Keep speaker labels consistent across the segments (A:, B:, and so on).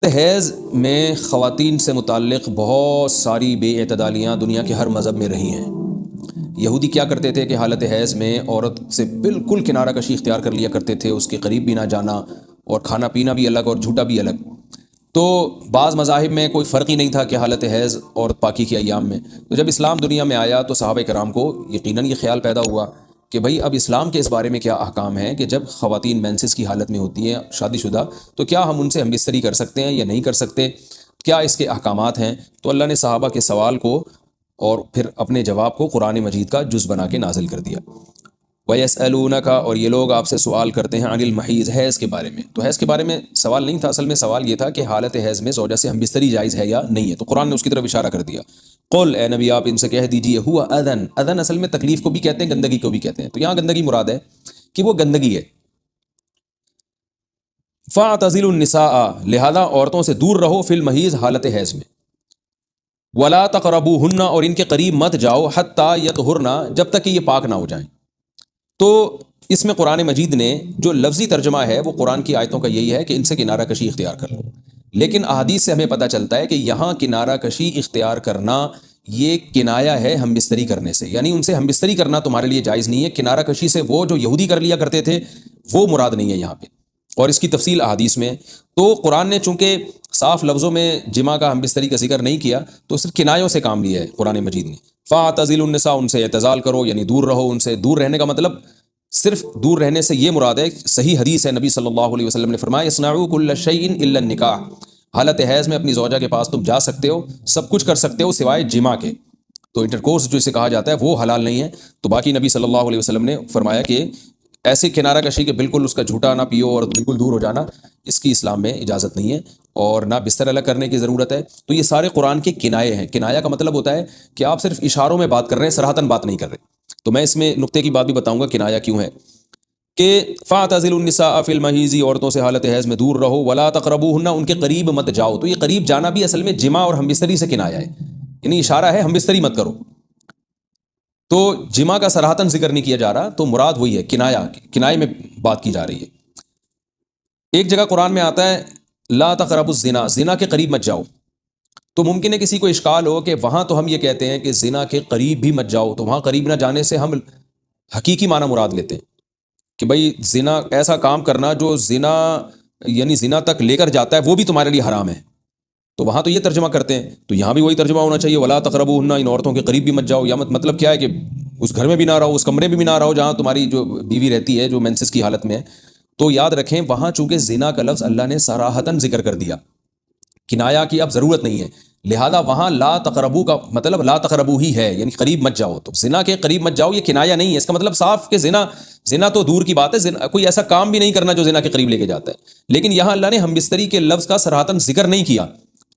A: حیض میں خواتین سے متعلق بہت ساری بے اعتدالیاں دنیا کے ہر مذہب میں رہی ہیں۔ یہودی کیا کرتے تھے کہ حالت حیض میں عورت سے بالکل کنارہ کشی اختیار کر لیا کرتے تھے، اس کے قریب بھی نہ جانا، اور کھانا پینا بھی الگ اور جھوٹا بھی الگ۔ تو بعض مذاہب میں کوئی فرق ہی نہیں تھا کہ حالت حیض اور پاکی کے ایام میں۔ تو جب اسلام دنیا میں آیا تو صحابہ کرام کو یقیناً یہ خیال پیدا ہوا کہ بھئی اب اسلام کے اس بارے میں کیا احکام ہیں کہ جب خواتین مینسز کی حالت میں ہوتی ہیں شادی شدہ، تو کیا ہم ان سے ہم بستری کر سکتے ہیں یا نہیں کر سکتے، کیا اس کے احکامات ہیں؟ تو اللہ نے صحابہ کے سوال کو اور پھر اپنے جواب کو قرآن مجید کا جز بنا کے نازل کر دیا۔ وَيَسْأَلُونَكَ، اور یہ لوگ آپ سے سوال کرتے ہیں عن المحیض، حیض کے بارے میں۔ تو حیض کے بارے میں سوال نہیں تھا، اصل میں سوال یہ تھا کہ حالت حیض میں زوجہ سے ہم بستری جائز ہے یا نہیں ہے، تو قرآن نے اس کی طرف اشارہ کر دیا۔ قل، اے نبی آپ ان سے کہہ دیجئے، ہوا اذن، اذن اصل میں تکلیف کو بھی کہتے ہیں، گندگی کو بھی کہتے ہیں، تو یہاں گندگی مراد ہے کہ وہ گندگی ہے۔ فَاعْتَزِلُوا النِّسَاءَ، لہذا عورتوں سے دور رہو، فی المحیض، حالت حیض میں۔ وَلَا تَقْرَبُوهُنَّ، اور ان کے قریب مت جاؤ، حَتَّى يَطْهُرْنَ، جب تک کہ یہ پاک نہ ہو جائیں۔ تو اس میں قرآن مجید نے جو لفظی ترجمہ ہے وہ قرآن کی آیتوں کا یہی ہے کہ ان سے کنارہ کشی اختیار کر لو، لیکن احادیث سے ہمیں پتہ چلتا ہے کہ یہاں کنارہ کشی اختیار کرنا یہ کنایا ہے ہم بستری کرنے سے، یعنی ان سے ہم بستری کرنا تمہارے لیے جائز نہیں ہے۔ کنارہ کشی سے وہ جو یہودی کر لیا کرتے تھے وہ مراد نہیں ہے یہاں پہ، اور اس کی تفصیل احادیث میں۔ تو قرآن نے چونکہ صاف لفظوں میں جمع کا ہم بستری کا ذکر نہیں کیا، تو صرف کنایوں سے کام لیا ہے قرآن مجید نے۔ فَاعْتَزِلُوا النِّسَاءَ، ان سے اعتزال کرو، یعنی دور رہو ان سے۔ دور رہنے کا مطلب صرف دور رہنے سے یہ مراد ہے، صحیح حدیث ہے، نبی صلی اللہ علیہ وسلم نے فرمایا اصنعوا کل شیء الا النکاح، حالت حیض میں اپنی زوجہ کے پاس تم جا سکتے ہو، سب کچھ کر سکتے ہو سوائے جمع کے۔ تو انٹرکورس جو اسے کہا جاتا ہے وہ حلال نہیں ہے۔ تو باقی نبی صلی اللہ علیہ وسلم نے فرمایا کہ ایسے کنارہ کشی کے بالکل اس کا جھوٹا نہ پیو اور بالکل دور ہو جانا، اس کی اسلام میں اجازت نہیں ہے، اور نہ بستر الگ کرنے کی ضرورت ہے۔ تو یہ سارے قرآن کے کنائے ہیں۔ کنایا کا مطلب ہوتا ہے کہ آپ صرف اشاروں میں بات کر رہے ہیں، صراحتاً بات نہیں کر رہے۔ تو میں اس میں نقطے کی بات بھی بتاؤں گا کنایا کیوں ہے، کہ فَاعْتَزِلُوا النِّسَاءَ فِي الْمَحِيضِ، عورتوں سے حالت حیض میں دور رہو، وَلَا تَقْرَبُوهُنَّ، ان کے قریب مت جاؤ۔ تو یہ قریب جانا بھی اصل میں جمع اور ہم بستری سے کنایا ہے، یعنی اشارہ ہے ہم بستری مت کرو۔ تو جمع کا صراحتاً ذکر نہیں کیا جا رہا، تو مراد وہی ہے کنایا، کنائے میں بات کی جا رہی ہے۔ ایک جگہ قرآن میں آتا ہے لا تقربوا الزنا، زنا کے قریب مت جاؤ۔ تو ممکن ہے کسی کو اشکال ہو کہ وہاں تو ہم یہ کہتے ہیں کہ زنا کے قریب بھی مت جاؤ، تو وہاں قریب نہ جانے سے ہم حقیقی معنی مراد لیتے ہیں کہ بھئی زنا ایسا کام کرنا جو زنا یعنی زنا تک لے کر جاتا ہے وہ بھی تمہارے لیے حرام ہے، تو وہاں تو یہ ترجمہ کرتے ہیں، تو یہاں بھی وہی ترجمہ ہونا چاہیے ولا تقربوهن، ان عورتوں کے قریب بھی مت جاؤ۔ یا مطلب کیا ہے کہ اس گھر میں بھی نہ رہو، اس کمرے میں بھی نہ رہو جہاں تمہاری جو بیوی رہتی ہے جو مینسس کی حالت میں ہے۔ تو یاد رکھیں وہاں چونکہ زنا کا لفظ اللہ نے صراحتاً ذکر کر دیا، کنایا کی اب ضرورت نہیں ہے، لہذا وہاں لا تقربو کا مطلب لا تقربو ہی ہے، یعنی قریب مت جاؤ۔ تو زنا کے قریب مت جاؤ یہ کنایا نہیں ہے، اس کا مطلب صاف کہ زنا تو دور کی بات ہے، کوئی ایسا کام بھی نہیں کرنا جو زنا کے قریب لے کے جاتا ہے، لیکن یہاں اللہ نے ہم بستری کے لفظ کا صراحتاً ذکر نہیں کیا،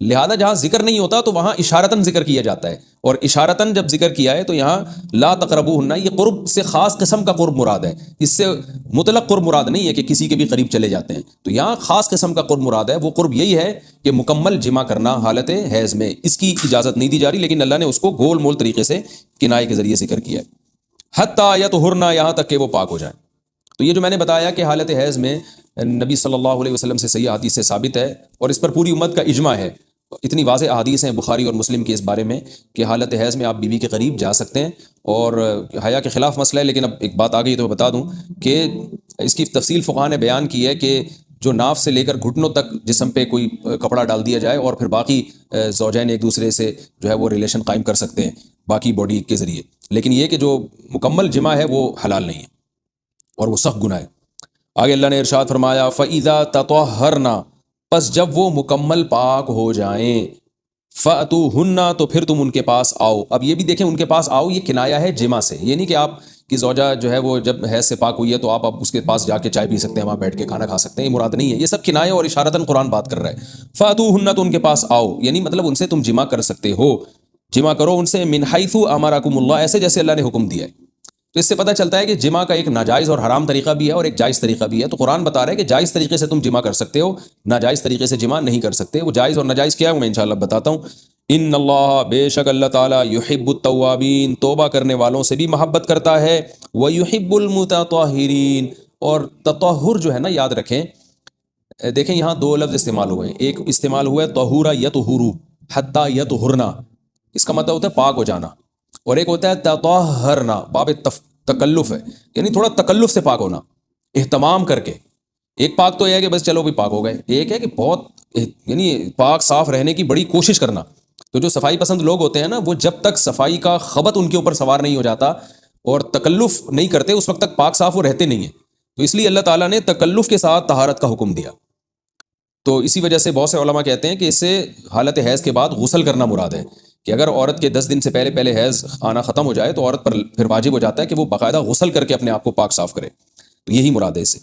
A: لہذا جہاں ذکر نہیں ہوتا تو وہاں اشارتاً ذکر کیا جاتا ہے، اور اشارتاً جب ذکر کیا ہے تو یہاں لا تقربوهن یہ قرب سے خاص قسم کا قرب مراد ہے، اس سے مطلق قرب مراد نہیں ہے کہ کسی کے بھی قریب چلے جاتے ہیں۔ تو یہاں خاص قسم کا قرب مراد ہے، وہ قرب یہی ہے کہ مکمل جمع کرنا حالت حیض میں، اس کی اجازت نہیں دی جا رہی، لیکن اللہ نے اس کو گول مول طریقے سے کنائے کے ذریعے ذکر کیا ہے، حتیٰ یطہرن، یہاں تک کہ وہ پاک ہو جائیں۔ تو یہ جو میں نے بتایا کہ حالت حیض میں نبی صلی اللہ علیہ وسلم سے صحیح حدیث سے ثابت ہے، اور اس پر پوری امت کا اجماع ہے، اتنی واضح احادیث ہیں بخاری اور مسلم کی اس بارے میں کہ حالت حیض میں آپ بیوی کے قریب جا سکتے ہیں، اور حیا کے خلاف مسئلہ ہے، لیکن اب ایک بات آ گئی تو میں بتا دوں کہ اس کی تفصیل فقہاء نے بیان کی ہے کہ جو ناف سے لے کر گھٹنوں تک جسم پہ کوئی کپڑا ڈال دیا جائے، اور پھر باقی زوجین ایک دوسرے سے جو ہے وہ ریلیشن قائم کر سکتے ہیں باقی باڈی کے ذریعے، لیکن یہ کہ جو مکمل جمع ہے وہ حلال نہیں ہے اور وہ سخت گناہ ہے۔ آگے اللہ نے ارشاد فرمایا فَإِذَا تَطَهَّرْنَ، پس جب وہ مکمل پاک ہو جائیں، فَأْتُوهُنَّ، تو پھر تم ان کے پاس آؤ۔ اب یہ بھی دیکھیں ان کے پاس آؤ یہ کنایا ہے جمع سے، یہ نہیں کہ آپ کی زوجہ جو ہے وہ جب حیض سے پاک ہوئی ہے تو آپ اب اس کے پاس جا کے چائے پی سکتے ہیں، وہاں بیٹھ کے کھانا کھا سکتے ہیں، یہ مراد نہیں ہے، یہ سب کنایا اور اشارتاً قرآن بات کر رہا ہے۔ فَأْتُوهُنَّ، تو ان کے پاس آؤ، یعنی مطلب ان سے تم جمع کر سکتے ہو، جمع کرو ان سے، من حیث امرکم اللہ، ایسے جیسے اللہ نے حکم دیا ہے۔ تو اس سے پتہ چلتا ہے کہ جمع کا ایک ناجائز اور حرام طریقہ بھی ہے اور ایک جائز طریقہ بھی ہے، تو قرآن بتا رہا ہے کہ جائز طریقے سے تم جمع کر سکتے ہو، ناجائز طریقے سے جمع نہیں کر سکتے۔ وہ جائز اور ناجائز کیا ہے وہ میں انشاءاللہ بتاتا ہوں۔ ان اللہ، بے شک اللہ تعالیٰ، یحب التوابین، توبہ کرنے والوں سے بھی محبت کرتا ہے، ویحب المتطہرین، اور تطہر جو ہے نا، یاد رکھیں دیکھیں یہاں دو لفظ استعمال ہوئے ہیں. ایک استعمال ہوا ہے طہورا یطہرو حتی یطہرنا، اس کا مطلب ہوتا ہے پاک ہو جانا. اور ایک ہوتا ہے تطہرنا، باب تکلف ہے، یعنی تھوڑا تکلف سے پاک ہونا، اہتمام کر کے. ایک پاک تو یہ ہے کہ بس چلو بھی پاک ہو گئے، ایک ہے کہ بہت یعنی پاک صاف رہنے کی بڑی کوشش کرنا. تو جو صفائی پسند لوگ ہوتے ہیں نا، وہ جب تک صفائی کا خبط ان کے اوپر سوار نہیں ہو جاتا اور تکلف نہیں کرتے، اس وقت تک پاک صاف وہ رہتے نہیں ہیں. تو اس لیے اللہ تعالیٰ نے تکلف کے ساتھ طہارت کا حکم دیا. تو اسی وجہ سے بہت سے علماء کہتے ہیں کہ اس سے حالت حیض کے بعد غسل کرنا مراد ہے، کہ اگر عورت کے 10 دن سے پہلے پہلے حیض آنا ختم ہو جائے تو عورت پر پھر واجب ہو جاتا ہے کہ وہ باقاعدہ غسل کر کے اپنے آپ کو پاک صاف کرے. تو یہی مراد ہے اس سے.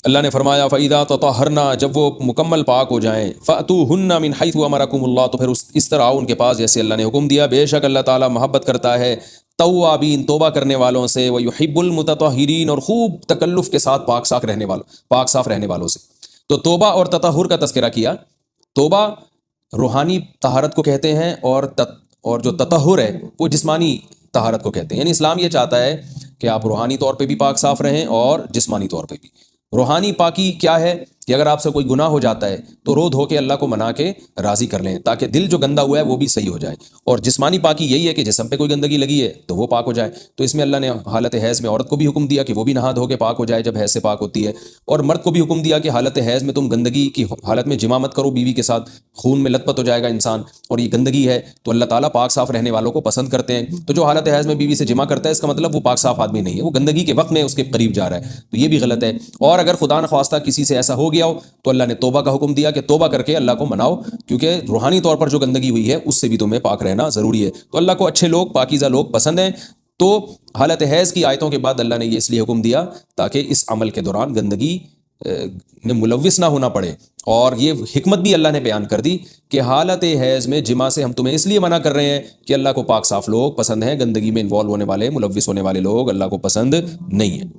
A: اللہ نے فرمایا فَإِذَا تَطَهَّرْنَا، جب وہ مکمل پاک ہو جائیں، فَأْتُوهُنَّ مِنْ حَيْثُ أَمَرَكُمُ اللَّهُ، تو پھر اس طرح آؤ ان کے پاس جیسے اللہ نے حکم دیا. بے شک اللہ تعالیٰ محبت کرتا ہے توابین، توبہ کرنے والوں سے، وَيُحِبُّ الْمُتَطَهِّرِينَ، اور خوب تکلف کے ساتھ پاک صاف رہنے والوں سے. تو توبہ اور تطہر کا تذکرہ کیا. توبہ روحانی طہارت کو کہتے ہیں، اور جو تطہر ہے وہ جسمانی طہارت کو کہتے ہیں. یعنی اسلام یہ چاہتا ہے کہ آپ روحانی طور پہ بھی پاک صاف رہیں اور جسمانی طور پہ بھی. روحانی پاکی کیا ہے کہ اگر آپ سے کوئی گناہ ہو جاتا ہے تو رو دھو کے اللہ کو منا کے راضی کر لیں، تاکہ دل جو گندا ہوا ہے وہ بھی صحیح ہو جائے. اور جسمانی پاکی یہی ہے کہ جسم پہ کوئی گندگی لگی ہے تو وہ پاک ہو جائے. تو اس میں اللہ نے حالت حیض میں عورت کو بھی حکم دیا کہ وہ بھی نہا دھو کے پاک ہو جائے جب حیض سے پاک ہوتی ہے، اور مرد کو بھی حکم دیا کہ حالت حیض میں تم گندگی کی حالت میں جماع مت کرو بیوی کے ساتھ، خون میں لت پت ہو جائے گا انسان، اور یہ گندگی ہے. تو اللہ تعالیٰ پاک صاف رہنے والوں کو پسند کرتے ہیں. تو جو حالت حیض میں بیوی سے جماع کرتا ہے، اس کا مطلب وہ پاک صاف آدمی نہیں ہے، وہ گندگی کے وقت میں اس کے قریب جا رہا ہے. تو یہ بھی غلط ہے. اور اگر خدا نخواستہ کسی سے ایسا ہو گیا ہو تو اللہ نے توبہ کا حکم دیا کہ توبہ کر کے اللہ کو مناؤ، کیونکہ روحانی طور پر جو گندگی ہوئی ہے اس سے بھی تمہیں پاک رہنا ضروری ہے. تو اللہ کو اچھے لوگ، پاکیزہ لوگ پسند ہیں. تو حالت حیض کی آیتوں کے بعد اللہ نے یہ اس لیے حکم دیا تاکہ اس عمل کے دوران گندگی میں ملوث نہ ہونا پڑے. اور یہ حکمت بھی اللہ نے بیان کر دی کہ حالت حیض میں جماع سے ہم تمہیں اس لیے منع کر رہے ہیں کہ اللہ کو پاک صاف لوگ پسند ہیں، گندگی میں انوالو ہونے والے، ملوث ہونے والے لوگ اللہ کو پسند نہیں ہیں.